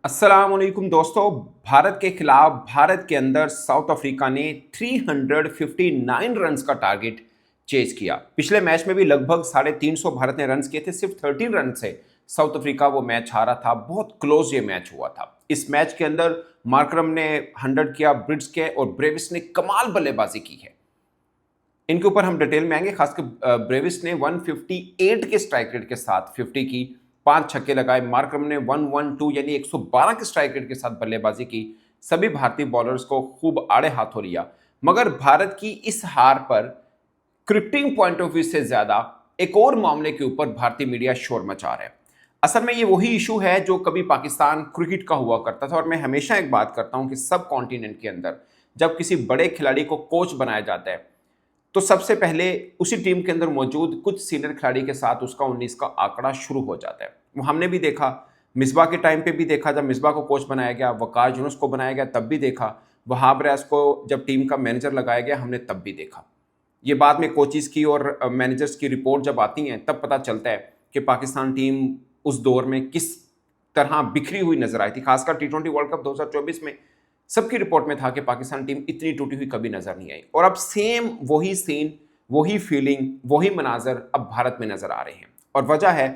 अस्सलाम वालेकुम दोस्तों। भारत के खिलाफ भारत के अंदर साउथ अफ्रीका ने 359 रन्स का टारगेट चेज किया। पिछले मैच में भी लगभग 350 भारत ने रन्स किए थे। सिर्फ 13 रन से साउथ अफ्रीका वो मैच हारा था। बहुत क्लोज ये मैच हुआ था। इस मैच के अंदर मार्करम ने 100 किया, ब्रिड्स के और ब्रेविस ने कमाल बल्लेबाजी की है। इनके ऊपर हम डिटेल में आएंगे। खासकर ब्रेविस ने 158 के स्ट्राइक रेट के साथ 50 की, 5 छक्के लगाए। मार्करम ने 112 यानी 112 के स्ट्राइक रेट के साथ बल्लेबाजी की। सभी भारतीय बॉलर्स को खूब आड़े हाथों लिया। मगर भारत की इस हार पर क्रिकेटिंग पॉइंट ऑफ व्यू से ज्यादा एक और मामले के ऊपर भारतीय मीडिया शोर मचा रहा है। असल में ये वही इशू है जो कभी पाकिस्तान क्रिकेट का हुआ करता था। और मैं हमेशा एक बात करता हूं कि सब कॉन्टिनेंट के अंदर जब किसी बड़े खिलाड़ी को कोच बनाया जाता है तो सबसे पहले उसी टीम के अंदर मौजूद कुछ सीनियर खिलाड़ी के साथ उसका 19 का आंकड़ा शुरू हो जाता है। वो हमने भी देखा, मिसबा के टाइम पे भी देखा, जब मिसबा को कोच बनाया गया, वकार यूनुस को बनाया गया तब भी देखा, वहाब रियाज को जब टीम का मैनेजर लगाया गया हमने तब भी देखा। ये बाद में कोचिज की और मैनेजर्स की रिपोर्ट जब आती हैं तब पता चलता है कि पाकिस्तान टीम उस दौर में किस तरह बिखरी हुई नजर आई थी। खासकर टी20 वर्ल्ड कप 2024 में सबकी रिपोर्ट में था कि पाकिस्तान टीम इतनी टूटी हुई कभी नजर नहीं आई। और अब सेम वही सीन, वही फीलिंग, वही मनाजर अब भारत में नजर आ रहे हैं। और वजह है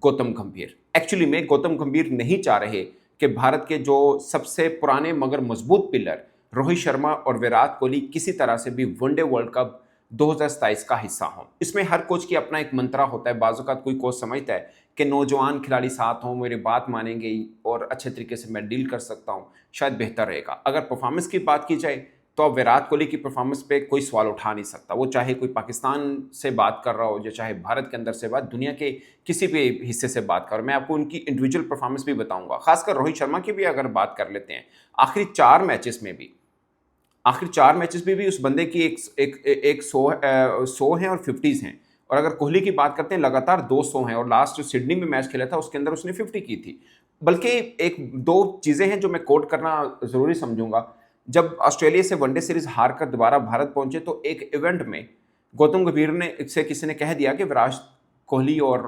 गौतम गंभीर। एक्चुअली में गौतम गंभीर नहीं चाह रहे कि भारत के जो सबसे पुराने मगर मजबूत पिलर रोहित शर्मा और विराट कोहली किसी तरह से भी वनडे वर्ल्ड कप 2027 का हिस्सा हों। इसमें हर कोच की अपना एक मंत्रा होता है। बाज़-औक़ात कोई कोच समझता है कि नौजवान खिलाड़ी साथ हों, मेरी बात मानेंगे और अच्छे तरीके से मैं डील कर सकता हूं, शायद बेहतर रहेगा। अगर परफॉर्मेंस की बात की जाए तो अब विराट कोहली की परफॉर्मेंस पे कोई सवाल उठा नहीं सकता। वो चाहे कोई पाकिस्तान से बात कर रहा हो या चाहे भारत के अंदर से बात, दुनिया के किसी भी हिस्से से बात कर, मैं आपको उनकी इंडिविजुअल परफॉर्मेंस भी बताऊंगा। खासकर रोहित शर्मा की भी अगर बात कर लेते हैं, आखिरी 4 मैचेस में भी, आखिर 4 मैचेस में भी उस बंदे की एक 100 हैं और 50s हैं। और अगर कोहली की बात करते हैं, लगातार 200 हैं और लास्ट जो सिडनी में मैच खेला था उसके अंदर उसने 50 की थी। बल्कि एक दो चीजें हैं जो मैं कोट करना जरूरी समझूंगा। जब ऑस्ट्रेलिया से वनडे सीरीज हार कर दोबारा भारत पहुंचे तो एक इवेंट में गौतम गंभीर ने से किसी ने कह दिया कि विराट कोहली और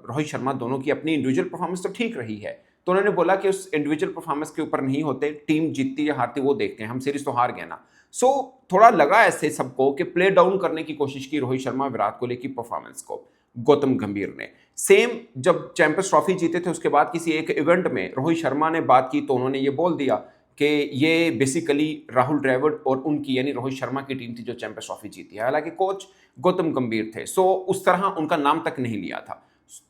रोहित शर्मा दोनों की अपनी इंडिविजुअल परफॉर्मेंस तो ठीक रही है। तो उन्होंने बोला कि उस इंडिविजुअल परफॉर्मेंस के ऊपर नहीं होते, टीम जीतती या हारती वो देखते हैं, हम सीरीज तो हार गए ना। सो थोड़ा लगा ऐसे सबको कि प्ले डाउन करने की कोशिश की रोहित शर्मा विराट कोहली की परफॉर्मेंस को गौतम गंभीर ने। सेम जब चैंपियंस ट्रॉफी जीते थे उसके बाद किसी एक इवेंट में रोहित शर्मा ने बात की तो उन्होंने ये बोल दिया कि ये बेसिकली राहुल द्रविड़ और उनकी यानी रोहित शर्मा की टीम थी जो चैंपियंस ट्रॉफी जीती है। हालांकि कोच गौतम गंभीर थे, सो उस तरह उनका नाम तक नहीं लिया था।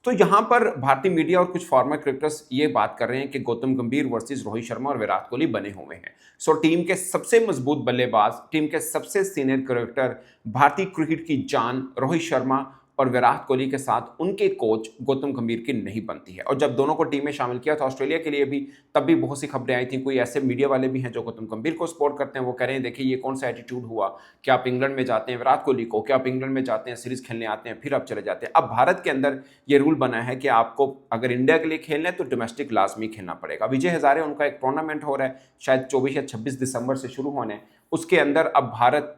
तो यहां पर भारतीय मीडिया और कुछ फॉर्मर क्रिकेटर्स ये बात कर रहे हैं कि गौतम गंभीर वर्सेस रोहित शर्मा और विराट कोहली बने हुए हैं। सो टीम के सबसे मजबूत बल्लेबाज, टीम के सबसे सीनियर क्रिकेटर, भारतीय क्रिकेट की जान रोहित शर्मा और विराट कोहली के साथ उनके कोच गौतम गंभीर की नहीं बनती है। और जब दोनों को टीम में शामिल किया था ऑस्ट्रेलिया के लिए भी, तब भी बहुत सी खबरें आई थी। कोई ऐसे मीडिया वाले भी हैं जो गौतम गंभीर को सपोर्ट करते हैं, वो कह रहे हैं देखिए ये कौन सा एटीट्यूड हुआ, क्या आप इंग्लैंड में जाते हैं विराट कोहली को, क्या आप इंग्लैंड में जाते हैं सीरीज खेलने आते हैं फिर आप चले जाते हैं। अब भारत के अंदर ये रूल बना है कि आपको अगर इंडिया के लिए खेलना है तो डोमेस्टिक लाजमी खेलना पड़ेगा। विजय हजारे उनका एक टूर्नामेंट हो रहा है, शायद 24 या 26 दिसंबर से शुरू होने, उसके अंदर अब भारत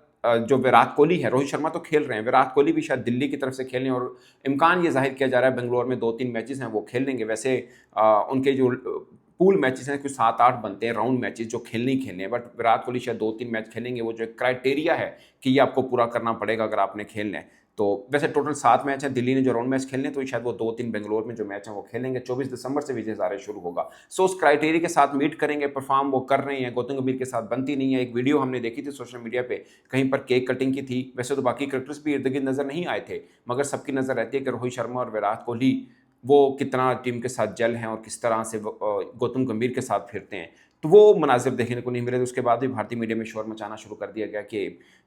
जो विराट कोहली है, रोहित शर्मा तो खेल रहे हैं, विराट कोहली भी शायद दिल्ली की तरफ से खेलें और इम्कान ये जाहिर किया जा रहा है बेंगलोर में 2-3 मैचेस हैं वो खेल लेंगे। वैसे उनके जो पूल मैचेस हैं कुछ 7-8 बनते हैं राउंड मैचेस जो खेलने ही खेलने हैं, बट विराट कोहली शायद 2-3 मैच खेलेंगे। वो जो क्राइटेरिया है कि ये आपको पूरा करना पड़ेगा अगर आपने खेलना है। तो वैसे टोटल 7 मैच है, दिल्ली ने जो राउंड मैच खेलने तो शायद वो 2-3 बेंगलोर में जो मैच है वो खेलेंगे। 24 दिसंबर से विजय हजारे शुरू होगा। सो उस क्राइटेरिया के साथ मीट करेंगे, परफॉर्म वो कर रहे हैं। गौतम गंभीर के साथ बनती नहीं है। एक वीडियो हमने देखी थी सोशल मीडिया पे, कहीं पर केक कटिंग की थी। वैसे तो बाकी क्रिकेटर्स भी इर्द गिर्द नजर नहीं आए थे, मगर सबकी नजर रहती है कि रोहित शर्मा और विराट कोहली वो कितना टीम के साथ जल हैं और किस तरह से गौतम गंभीर के साथ फिरते हैं। तो वो मनाजिर देखने को नहीं मिले। तो उसके बाद भी भारतीय मीडिया में शोर मचाना शुरू कर दिया गया कि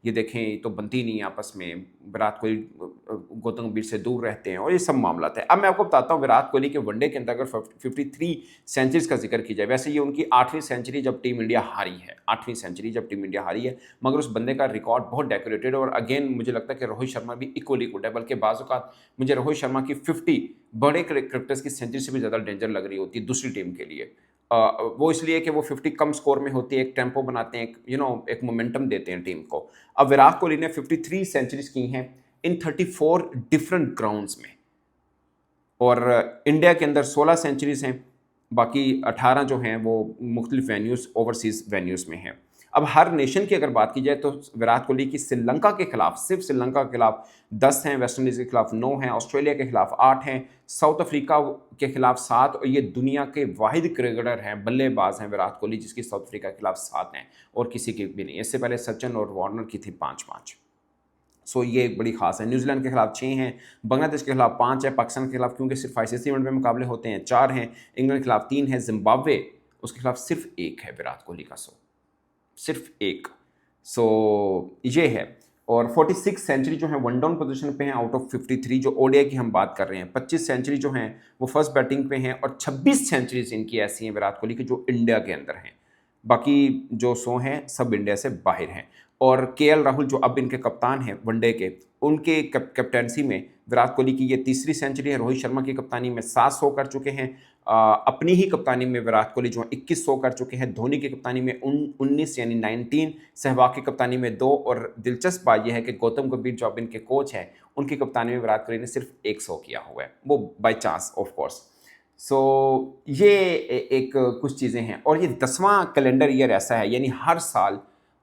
ये देखें तो बनती नहीं है आपस में, विराट कोहली गौतम गंभीर से दूर रहते हैं और ये सब मामला है। अब मैं आपको बताता हूँ विराट कोहली के वनडे के अंदर अगर 53 सेंचुरीज का जिक्र की जाए, वैसे ये उनकी 8वीं सेंचुरी जब टीम इंडिया हारी है, 8वीं सेंचुरी जब टीम इंडिया हारी है। मगर उस बंदे का रिकॉर्ड बहुत डेकोरेटेड और अगेन मुझे लगता है कि रोहित शर्मा भी इक्वली गुड है। बल्कि बाज़-औक़ात मुझे रोहित शर्मा की 50 बड़े क्रिकेटर्स की सेंचुरी से भी ज़्यादा डेंजर लग रही होती है दूसरी टीम के लिए। वो इसलिए कि वो 50 कम स्कोर में होती है, एक टेम्पो बनाते हैं, एक मोमेंटम देते हैं टीम को। अब विराट कोहली ने 53 सेंचुरीज की हैं इन 34 डिफरेंट ग्राउंड्स में, और इंडिया के अंदर 16 सेंचुरीज हैं बाकी 18 जो हैं वो मुख्तलिफ वेन्यूज़ ओवरसीज़ वेन्यूज़ में हैं। अब हर नेशन की अगर बात की जाए तो विराट कोहली की श्रीलंका के खिलाफ, सिर्फ श्रीलंका के खिलाफ 10 हैं, वेस्ट इंडीज़ के खिलाफ 9 हैं, ऑस्ट्रेलिया के खिलाफ 8 हैं, साउथ अफ्रीका के खिलाफ 7, और ये दुनिया के वाहिद क्रिकेटर हैं, बल्लेबाज हैं विराट कोहली, जिसकी साउथ अफ्रीका के खिलाफ 7 हैं और किसी की भी नहीं। इससे पहले सचिन और वार्नर की थी 5-5। सो ये एक बड़ी खास है। न्यूजीलैंड के खिलाफ 6 हैं, बांग्लादेश के खिलाफ 5 है, पाकिस्तान के खिलाफ क्योंकि सिर्फ आईसीसी इवेंट में मुकाबले होते हैं 4 हैं, इंग्लैंड के खिलाफ 3 है, जिम्बाब्वे उसके खिलाफ सिर्फ 1 है विराट कोहली का। सिर्फ 1। सो ये है। और 46 सेंचुरी जो है वन डाउन पोजीशन पे हैं आउट ऑफ 53। जो ओडीआई की हम बात कर रहे हैं, 25 सेंचुरी जो हैं वो फर्स्ट बैटिंग पे हैं, और 26 सेंचुरीज इनकी ऐसी हैं विराट कोहली की जो इंडिया के अंदर हैं। बाकी जो 100 हैं सब इंडिया से बाहर हैं। और केएल राहुल जो अब इनके कप्तान हैं वनडे के, उनके कैप्टेंसी में विराट कोहली की ये तीसरी सेंचुरी है। रोहित शर्मा की कप्तानी में 700 कर चुके हैं। अपनी ही कप्तानी में विराट कोहली जो 2100 कर चुके हैं। धोनी की कप्तानी में 19 यानी 19, सहवाग की कप्तानी में 2, और दिलचस्प बात यह है कि गौतम गंभीर जो अब इनके कोच हैं उनकी कप्तानी में विराट कोहली ने सिर्फ 100 किया हुआ है, वो बाई चांस ऑफ कोर्स। सो ये एक कुछ चीज़ें हैं। और ये 10वां कैलेंडर ईयर ऐसा है, यानी हर साल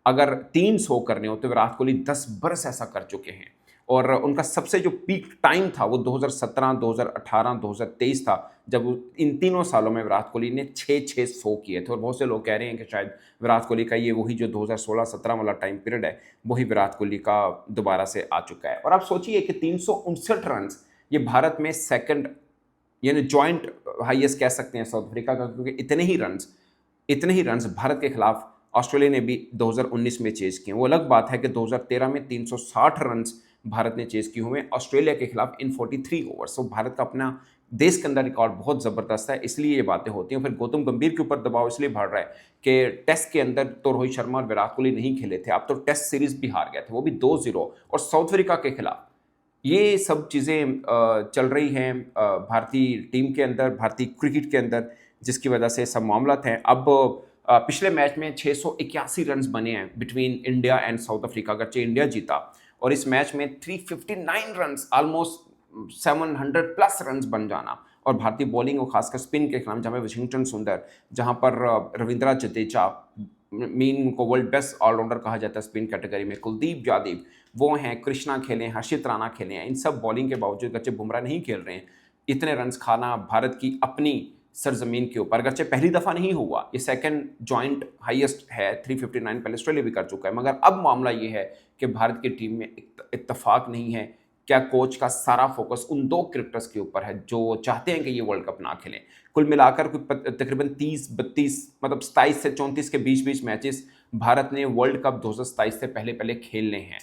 अगर 300 करने हो तो विराट कोहली 10 बरस ऐसा कर चुके हैं। और उनका सबसे जो पीक टाइम था वो 2017, 2018, 2023 था, जब इन तीनों सालों में विराट कोहली ने 6-6 किए थे। और बहुत से लोग कह रहे हैं कि शायद विराट कोहली का ये वही जो 2016-17 वाला टाइम पीरियड है वही विराट कोहली का दोबारा से आ चुका है। और आप सोचिए कि 359 रन ये भारत में सेकंड यानी जॉइंट हाईएस्ट कह सकते हैं साउथ अफ्रीका का, क्योंकि इतने ही रन्स भारत के खिलाफ ऑस्ट्रेलिया ने भी 2019 में चेज किए। वो अलग बात है कि 2013 में 360 रन्स भारत ने चेज किए हुए ऑस्ट्रेलिया के खिलाफ इन 43 ओवर्स। तो भारत का अपना देश के अंदर रिकॉर्ड बहुत ज़बरदस्त है, इसलिए ये बातें होती हैं। फिर गौतम गंभीर के ऊपर दबाव इसलिए बढ़ रहा है कि टेस्ट के अंदर तो रोहित शर्मा और विराट कोहली नहीं खेले थे, अब तो टेस्ट सीरीज भी हार गए थे, वो भी 2-0 और साउथ अफ्रीका के खिलाफ। ये सब चीज़ें चल रही हैं भारतीय टीम के अंदर, भारतीय क्रिकेट के अंदर, जिसकी वजह से सब मामला हैं। अब पिछले मैच में 681 रन्स बने हैं between India and south Africa, अगरचे इंडिया जीता, और इस मैच में 359 रन्स, ऑलमोस्ट 700 प्लस रन्स बन जाना। और भारतीय बॉलिंग और खासकर स्पिन के खिलाफ, जहाँ पे वाशिंगटन सुंदर, जहाँ पर रविंद्रा जडेजा, मीन को वर्ल्ड बेस्ट ऑलराउंडर कहा जाता है स्पिन कैटेगरी में, कुलदीप यादव वो हैं, कृष्णा खेले, हर्षित राणा खेले हैं, इन सब बॉलिंग के बावजूद अगरचे बुमराह नहीं खेल रहे हैं, इतने रन्स खाना भारत की अपनी सरजमीन के ऊपर अगरचे पहली दफ़ा नहीं हुआ, ये सेकंड जॉइंट हाईएस्ट है, 359 पहले ऑस्ट्रेलिया भी कर चुका है। मगर अब मामला ये है कि भारत की टीम में इत्तेफाक नहीं है। क्या कोच का सारा फोकस उन 2 क्रिकेटर्स के ऊपर है जो चाहते हैं कि ये वर्ल्ड कप ना खेलें। कुल मिलाकर तकरीबन 30-32 मतलब 27 से 34 के बीच मैचेस भारत ने वर्ल्ड कप 2027 से पहले खेलने हैं,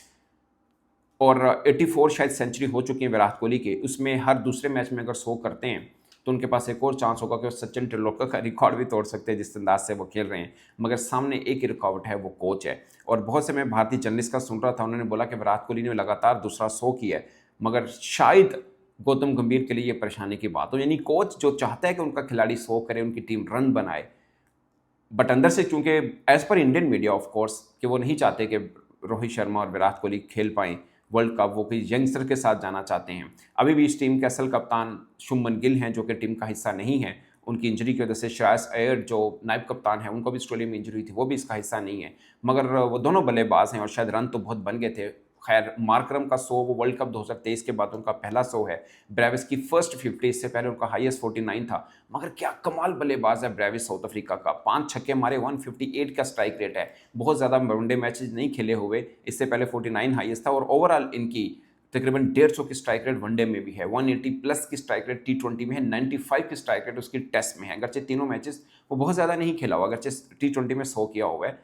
और 84 शायद सेंचुरी हो चुकी है विराट कोहली के। उसमें हर दूसरे मैच में अगर 100 करते हैं तो उनके पास एक और चांस होगा कि वो सचिन तेंदुलकर का रिकॉर्ड भी तोड़ सकते हैं जिस अंदाज से वो खेल रहे हैं। मगर सामने एक ही रुकावट है, वो कोच है। और बहुत से मैं भारतीय जर्नलिस्ट का सुन रहा था, उन्होंने बोला कि विराट कोहली ने लगातार दूसरा 100 किया है, मगर शायद गौतम गंभीर के लिए ये परेशानी की बात हो, यानी कोच जो चाहता है कि उनका खिलाड़ी 100 करे, उनकी टीम रन बनाए, बट अंदर से चूंकि as per Indian media of course कि वो नहीं चाहते कि रोहित शर्मा और विराट कोहली खेल पाएँ वर्ल्ड कप, वो कोई यंगस्टर के साथ जाना चाहते हैं। अभी भी इस टीम के असल कप्तान शुभमन गिल हैं जो कि टीम का हिस्सा नहीं है, उनकी इंजरी की वजह से। श्रेयस अय्यर जो नायब कप्तान है, उनको भी ऑस्ट्रेलिया में इंजरी हुई थी, वो भी इसका हिस्सा नहीं है। मगर वो दोनों बल्लेबाज हैं और शायद रन तो बहुत बन गए थे। खैर, मार्करम का 100 वो वर्ल्ड कप 2023 के बाद उनका पहला 100 है। ब्रेविस की फर्स्ट 50, इससे पहले उनका हाईएस्ट 49 था। मगर क्या कमाल बल्लेबाज है ब्रेविस साउथ अफ्रीका का, 5 छक्के मारे, 158 का स्ट्राइक रेट है। बहुत ज़्यादा वनडे मैचेज नहीं खेले हुए, इससे पहले 49 हाईएस्ट था। और ओवरऑल इनकी तकरीबन 150 की स्ट्राइक रेट वनडे में भी है, 180 प्लस की स्ट्राइक रेट T20 में है, 95 की स्ट्राइक रेट उसकी टेस्ट में है। अगरचे तीनों मैचेस वो बहुत ज़्यादा नहीं खेला हुआ, अगरचे T20 में 100 किया हुआ है,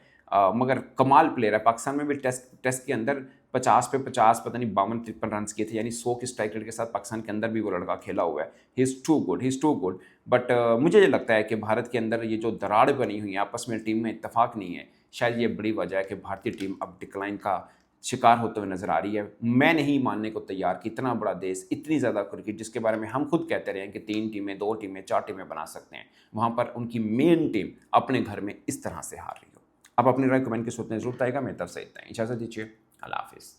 मगर कमाल प्लेयर है। पाकिस्तान में भी टेस्ट के अंदर 50 पे 50 पता नहीं 52-53 रन किए थे, यानी 100 की स्ट्राइक रेट के साथ पाकिस्तान के अंदर भी वो लड़का खेला हुआ है। He is too good. But मुझे ये लगता है कि भारत के अंदर ये जो दराड़ बनी हुई है आपस में, टीम में इत्तेफाक नहीं है, शायद ये बड़ी वजह है कि भारतीय टीम अब डिक्लाइन का शिकार होते हुए नजर आ रही है। मैं नहीं मानने को तैयार कि इतना बड़ा देश, इतनी ज़्यादा क्रिकेट जिसके बारे में हम खुद कहते रहे हैं कि 3 टीमें, 2 टीमें, 4 टीमें बना सकते हैं, वहाँ पर उनकी मेन टीम अपने घर में इस तरह से हार रही हो। आप अपनी राय कमेंट के सूत्र में जरूर बताएगा। मेरी तरफ से इतना ही, इजाज़त दीजिए, अल्लाह हाफिज़।